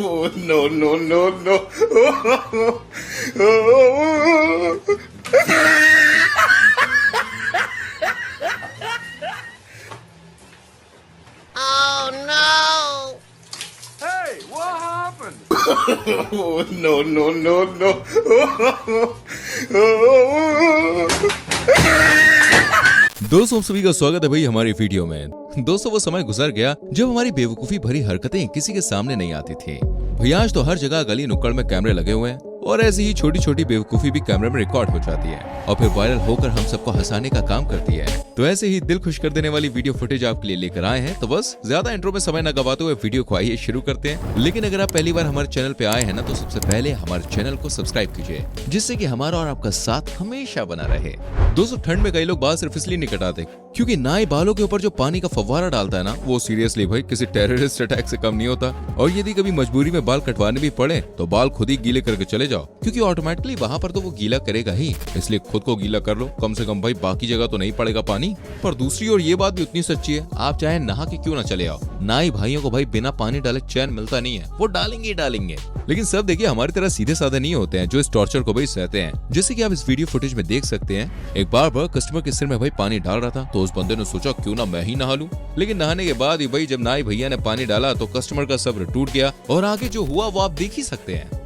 Oh, no, no, no, no. Oh no! Hey, what happened? Oh, no, no, no, no. दोस्तों आप सभी का स्वागत है भाई हमारी वीडियो में। दोस्तों वो समय गुजर गया जब हमारी बेवकूफी भरी हरकतें किसी के सामने नहीं आती थी। भैया आज तो हर जगह गली नुक्कड़ में कैमरे लगे हुए हैं और ऐसी ही छोटी छोटी बेवकूफी भी कैमरे में रिकॉर्ड हो जाती है और फिर वायरल होकर हम सबको हंसाने का काम करती है। तो ऐसे ही दिल खुश कर देने वाली वीडियो फुटेज आपके लिए लेकर आए हैं। तो बस ज्यादा इंट्रो में समय न गवाते हुए वीडियो को आइए शुरू करते हैं। लेकिन अगर आप पहली बार हमारे चैनल पे आए हैं ना, तो सबसे पहले हमारे चैनल को सब्सक्राइब कीजिए, जिससे कि हमारा और आपका साथ हमेशा बना रहे। दोस्तों ठंड में कई लोग बाल सिर्फ इसलिए नहीं कटाते क्योंकि नाई बालों के ऊपर जो पानी का फव्वारा डालता है ना, वो सीरियसली भाई किसी टेररिस्ट अटैक से कम नहीं होता। और यदि कभी मजबूरी में बाल कटवाने भी पड़े तो बाल खुद ही गीले करके चले जाओ, क्योंकि ऑटोमेटिकली वहाँ पर तो वो गीला करेगा ही। इसलिए खुद को गीला कर लो, कम से कम भाई बाकी जगह तो नहीं पड़ेगा पानी। पर दूसरी ओर ये बात भी उतनी सच्ची है, आप चाहे नहा के क्यों ना चले आओ, नाई भाइयों को भाई बिना पानी डाले चैन मिलता नहीं है, वो डालेंगे ही डालेंगे। लेकिन सब देखिए हमारी तरह सीधे साधे नहीं होते हैं जो इस टॉर्चर को भाई सहते हैं। जैसे कि आप इस वीडियो फुटेज में देख सकते हैं, एक बार कस्टमर के सिर में भाई पानी डाल रहा था तो उस बंदे ने सोचा क्यों ना मैं ही नहा लूं। लेकिन नहाने के बाद ही भाई जब नाई भैया ने पानी डाला तो कस्टमर का सब्र टूट गया और आगे जो हुआ वो आप देख ही सकते हैं।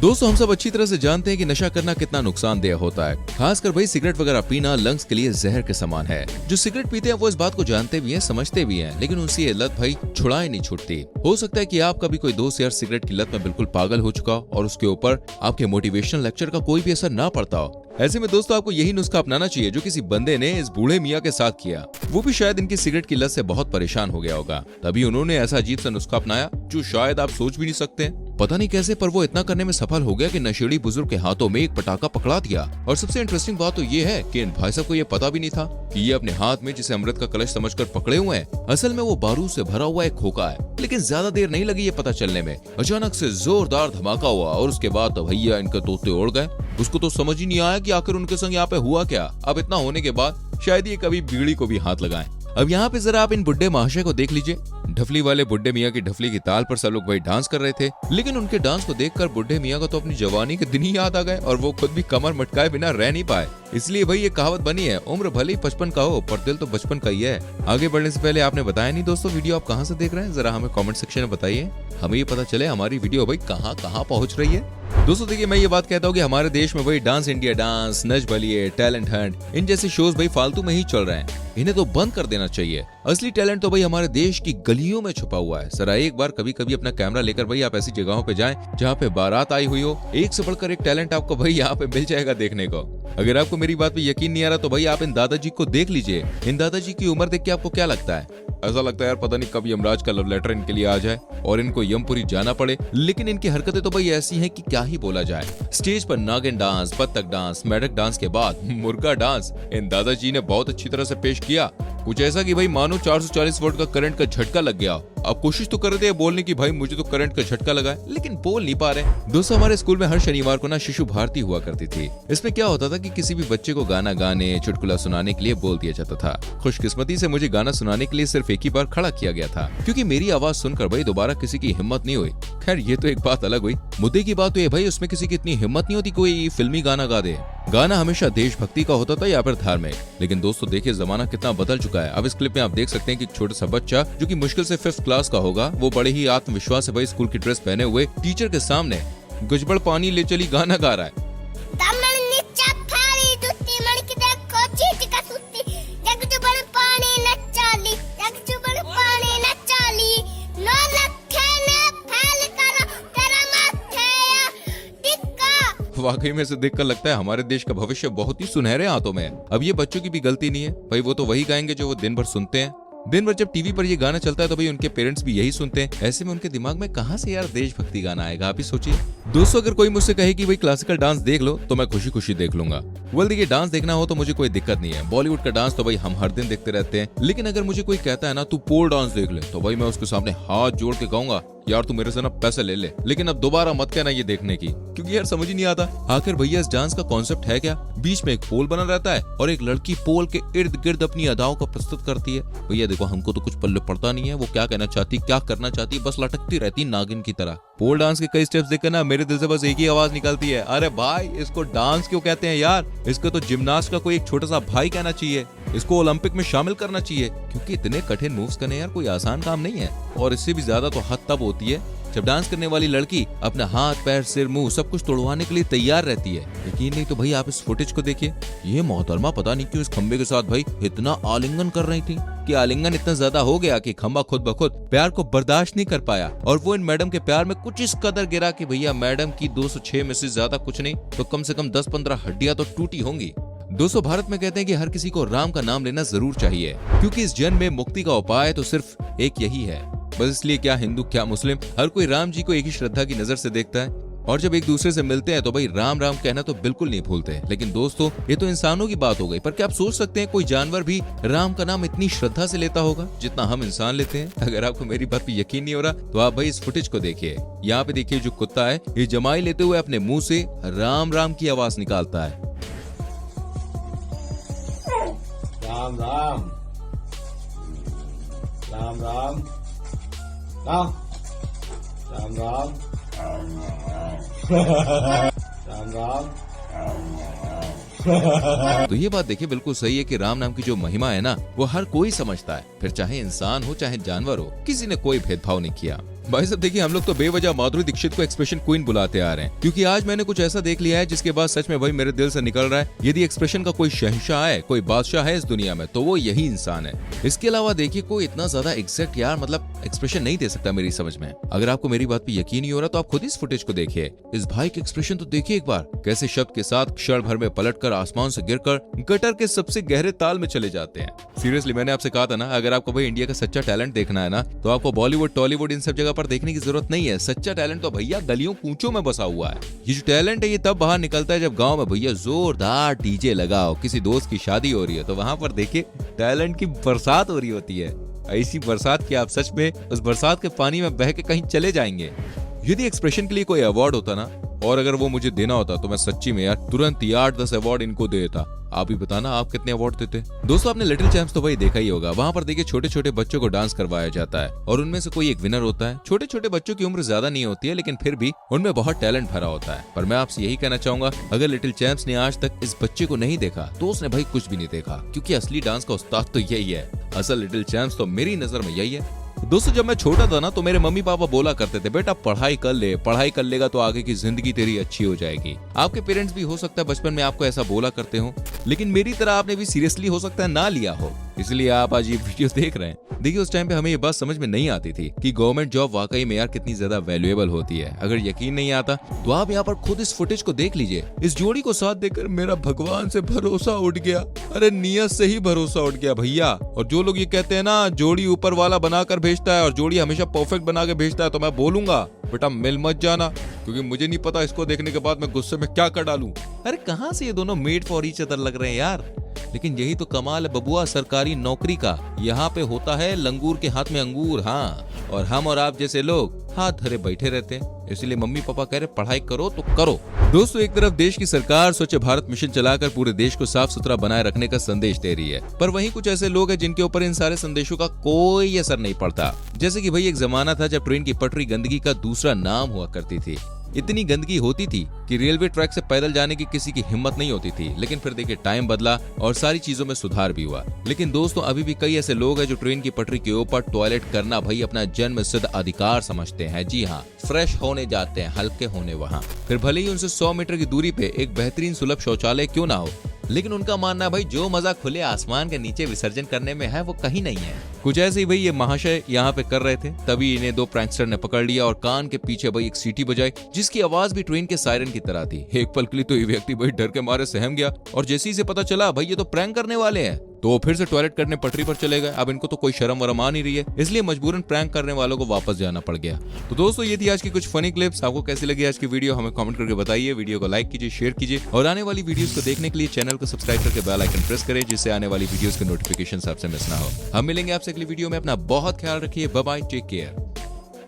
दोस्तों हम सब अच्छी तरह से जानते हैं कि नशा करना कितना नुकसानदेह होता है, खासकर भाई सिगरेट वगैरह पीना लंग्स के लिए जहर के समान है। जो सिगरेट पीते हैं वो इस बात को जानते भी हैं, समझते भी हैं, लेकिन उनसे ये लत भाई छुड़ाए नहीं छूटती। हो सकता है कि आपका भी कोई दोस्त यार सिगरेट की लत में बिल्कुल पागल हो चुका हो और उसके ऊपर आपके मोटिवेशनल लेक्चर का कोई भी असर ना पड़ता हो। ऐसे में दोस्तों आपको यही नुस्खा अपनाना चाहिए जो किसी बंदे ने इस बूढ़े मियाँ के साथ किया। वो भी शायद इनकी सिगरेट की लत से बहुत परेशान हो गया होगा, तभी उन्होंने ऐसा अजीब सा नुस्खा अपनाया जो शायद आप सोच भी नहीं सकते। पता नहीं कैसे पर वो इतना करने में सफल हो गया कि नशेड़ी बुजुर्ग के हाथों में एक पटाखा पकड़ा दिया। और सबसे इंटरेस्टिंग बात तो ये है कि इन भाई साहब को ये पता भी नहीं था कि ये अपने हाथ में जिसे अमृत का कलश समझकर पकड़े हुए हैं, असल में वो बारूद से भरा हुआ एक खोखा है। लेकिन ज्यादा देर नहीं लगी ये पता चलने में, अचानक से जोरदार धमाका हुआ और उसके बाद तो भैया इनके तोते उड़ गए। उसको तो समझ ही नहीं आया कि आखिर उनके संग यहाँ पे हुआ क्या। अब इतना होने के बाद शायद ये कभी बीड़ी को भी हाथ लगाएं। अब यहाँ पे जरा आप इन बुड्ढे महाशय को देख लीजिए। ढफली वाले बुड्ढे मियाँ की ढफली की ताल पर सब लोग वही डांस कर रहे थे, लेकिन उनके डांस को देखकर बुड्ढे मियाँ को तो अपनी जवानी के दिन ही याद आ गए और वो खुद भी कमर मटकाए बिना रह नहीं पाए। इसलिए भाई ये कहावत बनी है, उम्र भले ही 55 का हो पर दिल तो बचपन का ही है। आगे बढ़ने से पहले आपने बताया नहीं दोस्तों वीडियो आप कहाँ से देख रहे हैं, जरा हमें कमेंट सेक्शन में बताइए, हमें ये पता चले हमारी वीडियो भाई कहाँ कहाँ पहुँच रही है। दोस्तों देखिए मैं ये बात कहता हूँ कि हमारे देश में भाई dance India dance, Nach Baliye, talent Hunt, इन जैसे शोज भाई फालतू में ही चल रहे हैं। इन्हें तो बंद कर देना चाहिए। असली टैलेंट तो भाई हमारे देश की गलियों में छुपा हुआ है। जरा एक बार कभी कभी अपना कैमरा लेकर भाई आप ऐसी जगहों पे जाएं जहाँ पे बारात आई हुई हो, एक से बढ़कर एक टैलेंट आपको भाई यहाँ पे मिल जाएगा देखने को। अगर आपको मेरी बात पे यकीन नहीं आ रहा तो भाई आप इन दादाजी को देख लीजिए। इन दादाजी की उम्र देख के आपको क्या लगता है? ऐसा लगता है यार पता नहीं कब यमराज का लव लेटर इनके लिए आ जाए और इनको यमपुरी जाना पड़े। लेकिन इनकी हरकतें तो भाई ऐसी हैं कि क्या ही बोला जाए। स्टेज पर नागिन डांस, बत्तख डांस, मेढक डांस के बाद मुर्गा डांस इन दादाजी ने बहुत अच्छी तरह से पेश किया। कुछ ऐसा कि भाई मानो 440 वोल्ट का करंट का झटका लग गया। अब कोशिश तो कर रहे थे बोलने की भाई मुझे तो करंट का झटका लगा है, लेकिन बोल नहीं पा रहे। दोस्तों हमारे स्कूल में हर शनिवार को ना शिशु भारती हुआ करती थी। इसमें क्या होता था कि किसी भी बच्चे को गाना गाने, चुटकुला सुनाने के लिए बोल दिया जाता था। खुशकिस्मती से मुझे गाना सुनाने के लिए सिर्फ एक ही बार खड़ा किया गया था, क्योंकि मेरी आवाज सुनकर भाई दोबारा किसी की हिम्मत नहीं हुई। खैर ये तो एक बात अलग हुई, मुद्दे की बात तो ये भाई उसमें किसी की इतनी हिम्मत नहीं होती कोई फिल्मी गाना गा दे। गाना हमेशा देशभक्ति का होता था या फिर धार्मिक। लेकिन दोस्तों देखिए जमाना कितना बदल चुका है। अब इस क्लिप में आप देख सकते हैं कि एक छोटा सा बच्चा जो कि मुश्किल से 5th क्लास का होगा, वो बड़े ही आत्मविश्वास से भाई स्कूल की ड्रेस पहने हुए टीचर के सामने गुजबड़ पानी ले चली गाना गा रहा है। वाकई में से देखकर लगता है हमारे देश का भविष्य बहुत ही सुनहरे हाथों में है। अब ये बच्चों की भी गलती नहीं है भाई, वो तो वही गाएंगे जो वो दिन भर सुनते हैं। दिन भर जब टीवी पर ये गाना चलता है तो भाई उनके पेरेंट्स भी यही सुनते हैं। ऐसे में उनके दिमाग में कहाँ से यार देशभक्ति गाना आएगा, आप ही सोचिए। दोस्तों अगर कोई मुझसे कहे कि भाई क्लासिकल डांस देख लो तो मैं खुशी खुशी देख लूंगा। वेल देखिए, डांस देखना हो तो मुझे कोई दिक्कत नहीं है। बॉलीवुड का डांस तो भाई हम हर दिन देखते रहते हैं। लेकिन अगर मुझे कोई कहता है ना तू पोल डांस देख ले, तो भाई मैं उसके सामने हाथ जोड़ के कहूंगा यार तू मेरे से ना पैसे ले ले, लेकिन अब दोबारा मत कहना ये देखने की, क्योंकि यार समझ ही नहीं आता आखिर भैया इस डांस का कॉन्सेप्ट है क्या। बीच में एक पोल बना रहता है और एक लड़की पोल के इर्द गिर्द अपनी अदाओं को प्रस्तुत करती है। भैया देखो, हमको तो कुछ पल्ले पड़ता नहीं है वो क्या कहना चाहती, क्या करना चाहती, बस लटकती रहती नागिन की तरह। पोल डांस के कई स्टेप्स देखकर ना मेरे दिल से बस एक ही आवाज निकलती है, अरे भाई इसको डांस क्यों कहते हैं यार, इसको तो जिम्नास्ट का कोई एक छोटा सा भाई कहना चाहिए, इसको ओलंपिक में शामिल करना चाहिए, क्योंकि इतने कठिन मूव्स करने यार कोई आसान काम नहीं है। और इससे भी ज्यादा तो हद तब होती है जब डांस करने वाली लड़की अपना हाथ पैर सिर मुंह सब कुछ तोड़वाने के लिए तैयार रहती है। यकीन नहीं तो भाई आप इस फुटेज को देखिए, ये मोहतरमा पता नहीं क्यों इस खंबे के साथ भाई इतना आलिंगन कर रही थी कि आलिंगन इतना ज्यादा हो गया कि खंबा खुद ब खुद प्यार को बर्दाश्त नहीं कर पाया और वो इन मैडम के प्यार में कुछ इस कदर गिरा कि भैया मैडम की 206 में से ज्यादा कुछ नहीं तो कम से कम 10-15 हड्डियां तो टूटी होंगी। दोस्तों भारत में कहते हैं कि हर किसी को राम का नाम लेना जरूर चाहिए, क्योंकि इस जन्म में मुक्ति का उपाय तो सिर्फ एक यही है। बस इसलिए क्या हिंदू क्या मुस्लिम, हर कोई राम जी को एक ही श्रद्धा की नजर से देखता है और जब एक दूसरे से मिलते हैं तो भाई राम राम कहना तो बिल्कुल नहीं भूलते। लेकिन दोस्तों ये तो इंसानों की बात हो गई, पर क्या आप सोच सकते हैं कोई जानवर भी राम का नाम इतनी श्रद्धा से लेता होगा जितना हम इंसान लेते हैं। अगर आपको मेरी बात पे यकीन नहीं हो रहा तो आप भाई इस फुटेज को देखिए। यहाँ पे देखिए जो कुत्ता है ये जमाई लेते हुए अपने मुंह से राम राम की आवाज निकालता है। राम राम राम राम राम राम राम राम राम। तो ये बात देखिए बिल्कुल सही है कि राम नाम की जो महिमा है ना वो हर कोई समझता है, फिर चाहे इंसान हो चाहे जानवर हो, किसी ने कोई भेदभाव नहीं किया। भाई साहब देखिए, हम लोग तो बेवजह माधुरी दीक्षित को एक्सप्रेशन क्वीन बुलाते आ रहे हैं, क्योंकि आज मैंने कुछ ऐसा देख लिया है जिसके बाद सच में भाई मेरे दिल से निकल रहा है यदि एक्सप्रेशन का कोई शहंशाह है, कोई बादशाह है इस दुनिया में तो वो यही इंसान है। इसके अलावा देखिए कोई इतना ज्यादा एग्जैक्ट यार मतलब एक्सप्रेशन नहीं दे सकता मेरी समझ में। अगर आपको मेरी बात पे यकीन नहीं हो रहा तो आप खुद इस फुटेज को देखिए, इस भाई के एक्सप्रेशन तो देखिए एक बार, कैसे शब्द के साथ क्षण भर में पलटकर आसमान से गिरकर गटर के सबसे गहरे ताल में चले जाते हैं। सीरियसली मैंने आपसे कहा था ना, अगर आपको भाई इंडिया का सच्चा टैलेंट देखना है ना तो आपको बॉलीवुड टॉलीवुड इन सब जगह पर देखने की जरूरत नहीं है। सच्चा टैलेंट तो भैया गलियों कूचों में बसा हुआ है। ये जो टैलेंट है ये तब बाहर निकलता है जब गांव में भैया जोरदार डीजे लगाओ, किसी दोस्त की शादी हो रही है तो वहां पर देखिए टैलेंट की बरसात हो रही होती है। ऐसी बरसात कि आप सच में उस बरसात के पानी में बह के कहीं चले जाएंगे। यदि एक्सप्रेशन के लिए कोई अवार्ड होता ना और अगर वो मुझे देना होता तो मैं सच्ची में यार तुरंत 8-10 अवार्ड इनको दे देता। आप ही बताना आप कितने अवार्ड देते। दोस्तों आपने लिटिल चैंप्स तो भाई देखा ही होगा, वहाँ पर देखिए छोटे छोटे बच्चों को डांस करवाया जाता है और उनमें से कोई एक विनर होता है। छोटे छोटे बच्चों की उम्र ज्यादा नहीं होती है लेकिन फिर भी उनमें बहुत टैलेंट भरा होता है। पर मैं आपसे यही कहना चाहूंगा, अगर लिटिल चैंप्स ने आज तक इस बच्चे को नहीं देखा तो उसने भाई कुछ भी नहीं देखा, क्योंकि असली डांस का उस्ताद तो यही है। असल लिटिल चैंप्स तो मेरी नजर में यही है। दोस्तों जब मैं छोटा था ना तो मेरे मम्मी पापा बोला करते थे बेटा पढ़ाई कर ले, पढ़ाई कर लेगा तो आगे की जिंदगी तेरी अच्छी हो जाएगी। आपके पेरेंट्स भी हो सकता है बचपन में आपको ऐसा बोला करते हो, लेकिन मेरी तरह आपने भी सीरियसली हो सकता है ना लिया हो, इसलिए आप आज ये वीडियो देख रहे हैं। देखिए उस टाइम पे हमें ये बात समझ में नहीं आती थी कि गवर्नमेंट जॉब वाकई में यार कितनी ज्यादा वैल्यूएबल होती है। अगर यकीन नहीं आता तो आप यहाँ पर खुद इस फुटेज को देख लीजिए। इस जोड़ी को साथ देखकर मेरा भगवान से भरोसा उठ गया। अरे नियत से ही भरोसा उठ गया भैया। और जो लोग ये कहते हैं ना जोड़ी ऊपर वाला बनाकर भेजता है और जोड़ी हमेशा परफेक्ट बना के भेजता है, तो मैं बोलूंगा बेटा मिल मत जाना, क्योंकि मुझे नहीं पता इसको देखने के बाद मैं गुस्से में क्या कर डालूं। अरे कहां से ये दोनों मेड फॉर ईच अदर लग रहे हैं यार। लेकिन यही तो कमाल है बबुआ सरकारी नौकरी का, यहाँ पे होता है लंगूर के हाथ में अंगूर। हाँ, और हम और आप जैसे लोग हाथ धरे बैठे रहते हैं। इसलिए मम्मी पापा कह रहे पढ़ाई करो तो करो। दोस्तों एक तरफ देश की सरकार स्वच्छ भारत मिशन चलाकर पूरे देश को साफ सुथरा बनाए रखने का संदेश दे रही है, पर वहीं कुछ ऐसे लोग हैं जिनके ऊपर इन सारे संदेशों का कोई असर नहीं पड़ता। जैसे कि भाई एक जमाना था जब ट्रेन की पटरी गंदगी का दूसरा नाम हुआ करती थी। इतनी गंदगी होती थी कि रेलवे ट्रैक से पैदल जाने की किसी की हिम्मत नहीं होती थी। लेकिन फिर देखिए टाइम बदला और सारी चीजों में सुधार भी हुआ। लेकिन दोस्तों अभी भी कई ऐसे लोग हैं जो ट्रेन की पटरी के ऊपर टॉयलेट करना भाई अपना जन्म सिद्ध अधिकार समझते हैं। जी हाँ, फ्रेश होने जाते हैं, हल्के होने वहाँ। फिर भले ही उनसे 100 मीटर की दूरी पे एक बेहतरीन सुलभ शौचालय क्यों ना हो, लेकिन उनका मानना है भाई जो मजा खुले आसमान के नीचे विसर्जन करने में है वो कहीं नहीं है। कुछ ऐसे ही भाई ये महाशय यहाँ पे कर रहे थे, तभी इन्हें 2 प्रैंकस्टर ने पकड़ लिया और कान के पीछे भाई एक सीटी बजाई जिसकी आवाज भी ट्रेन के सायरन की तरह थी। एक पल के लिए तो ये व्यक्ति भाई डर के मारे सहम गया और जैसे ही से पता चला भाई ये तो प्रैंक करने वाले हैं, तो वो फिर से टॉयलेट करने पटरी पर चले गए। अब इनको तो कोई शर्म वरम आ नहीं रही है, इसलिए मजबूरन प्रैंक करने वालों को वापस जाना पड़ गया। तो दोस्तों ये थी आज की कुछ फनी क्लिप्स। आपको कैसी लगी आज की वीडियो हमें कमेंट करके बताइए। वीडियो को लाइक कीजिए, शेयर कीजिए और आने वाली वीडियोस को देखने के लिए चैनल को सब्सक्राइब करके बेल आइकन प्रेस करें, जिससे आने वाली वीडियोस के नोटिफिकेशन आपसे मिस ना हो। हम मिलेंगे आपसे अगली वीडियो में। अपना बहुत ख्याल रखिए। Bye bye, take care.